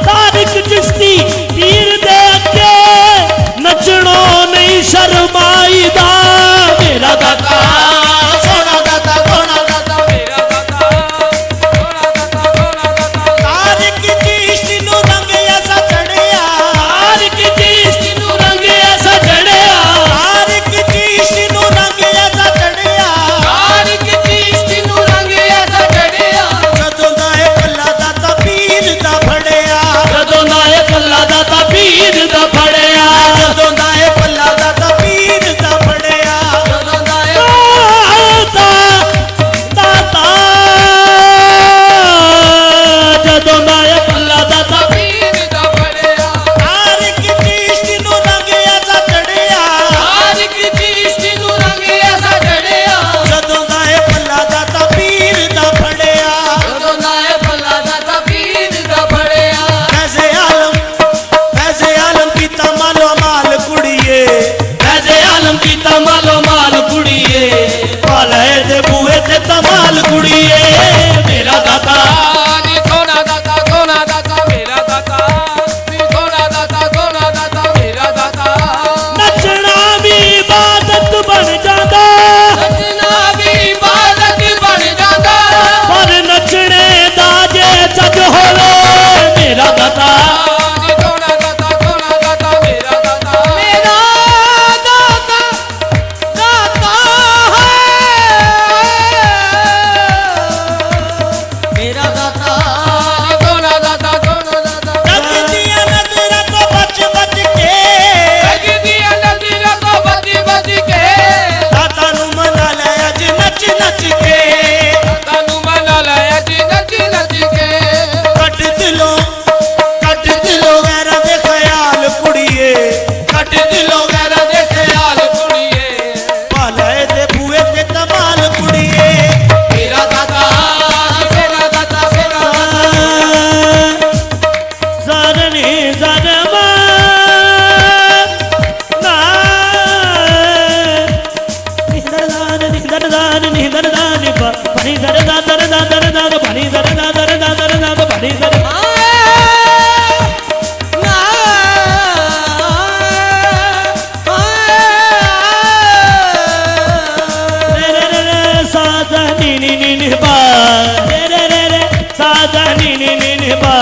तारिक चिश्ती पीर दे अगे नचणो नहीं शर्माईदा मेरा दाता सोना दाता सोना दाता मेरा दाता सोना दाता सोना दाता तारिक चिश्ती नू रंग ऐसा चढ़िया तारिक चिश्ती नू रंग ऐसा चढ़िया तारिक चिश्ती नू रंग ऐसा चढ़िया तारिक चिश्ती नू रंग ऐसा चढ़िया जदों दा ए कल्ला दाता पीर दा फड़िया जदों दा ए कल्ला दाता पीर दा फड़िया जदों दा ए कल्ला दाता पीर दा फड़िया जदों दा ए दाता दाता जदों दा ए कल्ला दाता पीर दा फड़िया तारिक चिश्ती नू रंग ऐसा चढ़िया तारिक चिश्ती नू रंग ऐसा चढ़िया जदों दा ए कल्ला दाता पीर दा फड़िया जदों दा ए कल्ला दाता पीर दा फड़िया फैज़े आलम कीता मालो माल कुड़िए फैज़े आलम कीता मालो माल कुड़िए पाले दे बूहे ते तमाल कुड़िए मेरा दाता नी सोना दाता मेरा दाता नी सोना दाता मेरा दाता नचना भी इबादत बन जाता नचना भी इबादत बन जाता पर नचने दा जे जज होवे मेरा दाता नी सोना दाता मेरा दाता मेरा दाता दाता है मेरा दाता नी सोना दाता जग दिया नजरा तो बच बच के जग दिया नजरा तो बच बच के दाता नू मना ले अज नच नच के दाता नू मना ले अज नच नच के कट दिलों गैरा दे ख्याल कुड़िए कट दिलों गैरा दे ख्याल कुड़िए पाले दे बूहे ते तमाल कुड़िए मेरा दाता सेरा दाता सरनी जनमा ना निहदरदान बनी दरदा दरदा दरदा बनी दरदा दरदा दरदा बनी दरदा साजा नी नी नी बा रे रे रे साजा नी नी नी बा